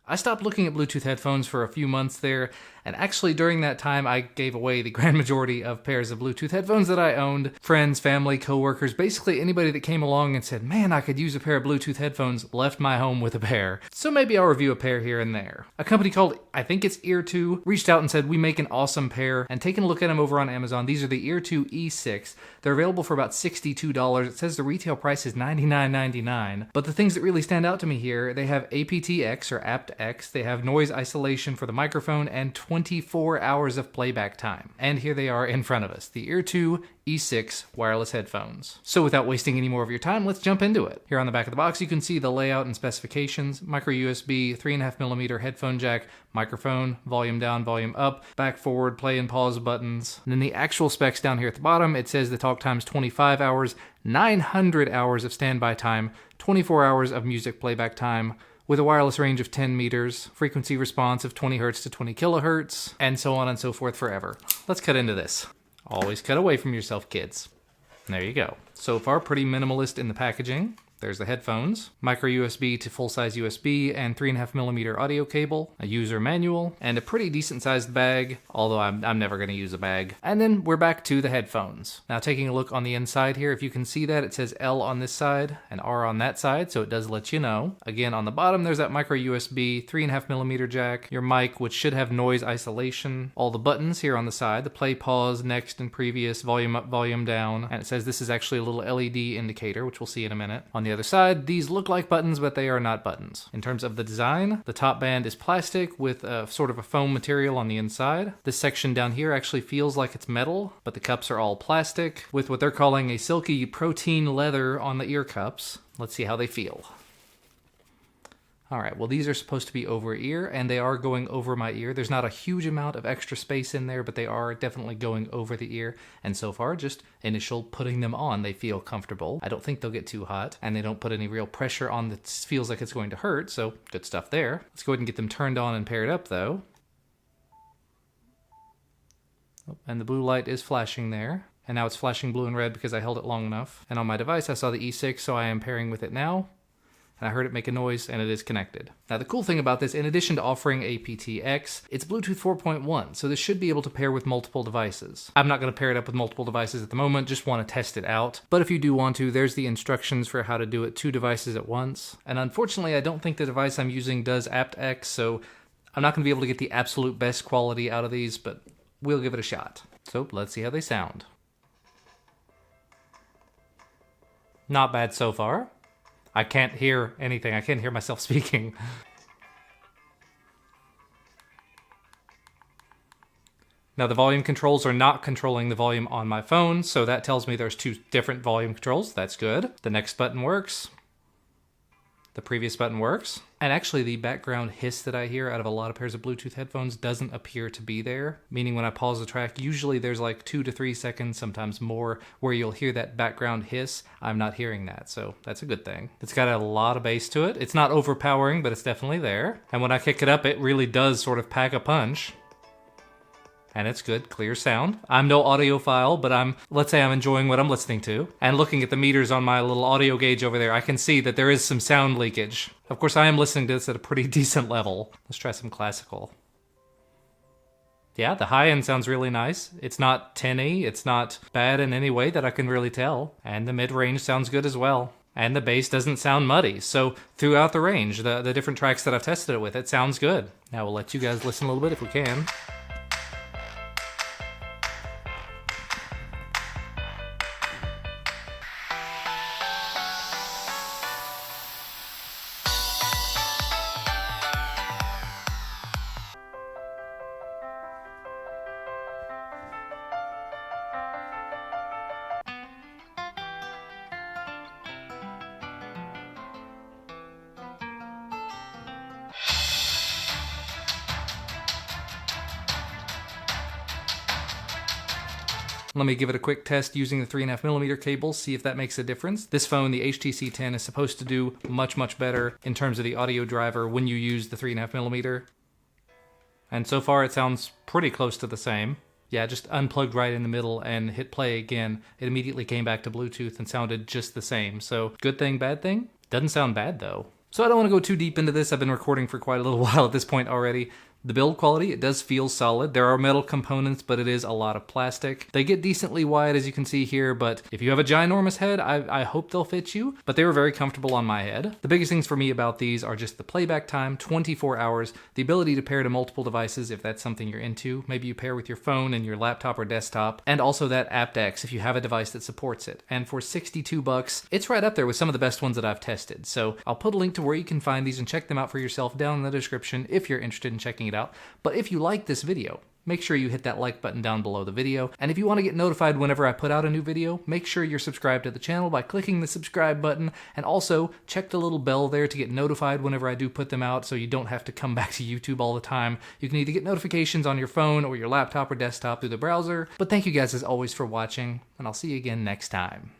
I stopped looking at Bluetooth headphones for a few months there, and actually during that time I gave away the grand majority of pairs of Bluetooth headphones that I owned. Friends, family, coworkers, basically anybody that came along and said, man, I could use a pair of Bluetooth headphones, left my home with a pair. So maybe I'll review a pair here and there. A company called, I think it's Earto, reached out and said, we make an awesome pair, and taking a look at them over on Amazon. These are the Earto E6. They're available for about $62. It says the retail price is $99.99, but the things that really stand out to me here, they have APT-X or APT-X, they have noise isolation for the microphone, and 24 hours of playback time. And here they are in front of us, the Earto E6 wireless headphones. So without wasting any more of your time, let's jump into it. Here on the back of the box, you can see the layout and specifications, micro USB, 3.5mm headphone jack, microphone, volume down, volume up, back, forward, play and pause buttons. And then the actual specs down here at the bottom, it says the talk time's 25 hours, 900 hours of standby time, 24 hours of music playback time, with a wireless range of 10 meters, frequency response of 20 Hz to 20 kHz, and so on and so forth forever. Let's cut into this. Always cut away from yourself, kids. There you go. So far, pretty minimalist in the packaging. There's the headphones, micro USB to full-size USB, and 3.5mm audio cable, a user manual, and a pretty decent-sized bag, although I'm never going to use a bag. And then we're back to the headphones. Now taking a look on the inside here, if you can see that, it says L on this side and R on that side, so it does let you know. Again, on the bottom, there's that micro USB, 3.5mm jack, your mic, which should have noise isolation, all the buttons here on the side, the play, pause, next, and previous, volume up, volume down, and it says this is actually a little LED indicator, which we'll see in a minute. On the other side, these look like buttons, but they are not buttons. In terms of the design, the top band is plastic with a sort of a foam material on the inside. This section down here actually feels like it's metal, but the cups are all plastic with what they're calling a silky protein leather on the ear cups. Let's see how they feel. All right, well, these are supposed to be over ear, and they are going over my ear. There's not a huge amount of extra space in there, but they are definitely going over the ear. And so far, just initial putting them on, they feel comfortable. I don't think they'll get too hot, and they don't put any real pressure on that feels like it's going to hurt, so good stuff there. Let's go ahead and get them turned on and paired up, though. Oh, and the blue light is flashing there. And now it's flashing blue and red because I held it long enough. And on my device, I saw the E6, so I am pairing with it now. And I heard it make a noise, and it is connected. Now, the cool thing about this, in addition to offering APT-X, it's Bluetooth 4.1, so this should be able to pair with multiple devices. I'm not going to pair it up with multiple devices at the moment, just want to test it out. But if you do want to, there's the instructions for how to do it 2 devices at once. And unfortunately, I don't think the device I'm using does APT-X, so I'm not going to be able to get the absolute best quality out of these, but we'll give it a shot. So let's see how they sound. Not bad so far. I can't hear anything. I can't hear myself speaking. Now the volume controls are not controlling the volume on my phone, so that tells me there's 2 different volume controls. That's good. The next button works. The previous button works. And actually the background hiss that I hear out of a lot of pairs of Bluetooth headphones doesn't appear to be there. Meaning when I pause the track, usually there's like 2 to 3 seconds, sometimes more, where you'll hear that background hiss. I'm not hearing that, so that's a good thing. It's got a lot of bass to it. It's not overpowering, but it's definitely there. And when I kick it up, it really does sort of pack a punch. And it's good, clear sound. I'm no audiophile, but let's say I'm enjoying what I'm listening to. And looking at the meters on my little audio gauge over there, I can see that there is some sound leakage. Of course, I am listening to this at a pretty decent level. Let's try some classical. Yeah, the high end sounds really nice. It's not tinny, it's not bad in any way that I can really tell. And the mid-range sounds good as well. And the bass doesn't sound muddy. So throughout the range, the different tracks that I've tested it with, it sounds good. Now we'll let you guys listen a little bit if we can. Let me give it a quick test using the 3.5mm cable, see if that makes a difference. This phone, the HTC 10, is supposed to do much, much better in terms of the audio driver when you use the 3.5mm. And so far it sounds pretty close to the same. Yeah, just unplugged right in the middle and hit play again. It immediately came back to Bluetooth and sounded just the same. So good thing, bad thing? Doesn't sound bad though. So I don't want to go too deep into this. I've been recording for quite a little while at this point already. The build quality, it does feel solid. There are metal components, but it is a lot of plastic. They get decently wide, as you can see here, but if you have a ginormous head, I hope they'll fit you. But they were very comfortable on my head. The biggest things for me about these are just the playback time, 24 hours, the ability to pair to multiple devices if that's something you're into. Maybe you pair with your phone and your laptop or desktop, and also that APT-X if you have a device that supports it. And for $62, it's right up there with some of the best ones that I've tested. So I'll put a link to where you can find these and check them out for yourself down in the description if you're interested in checking it out. But if you like this video, make sure you hit that like button down below the video. And if you want to get notified whenever I put out a new video, make sure you're subscribed to the channel by clicking the subscribe button. And also check the little bell there to get notified whenever I do put them out so you don't have to come back to YouTube all the time. You can either get notifications on your phone or your laptop or desktop through the browser. But thank you guys as always for watching, and I'll see you again next time.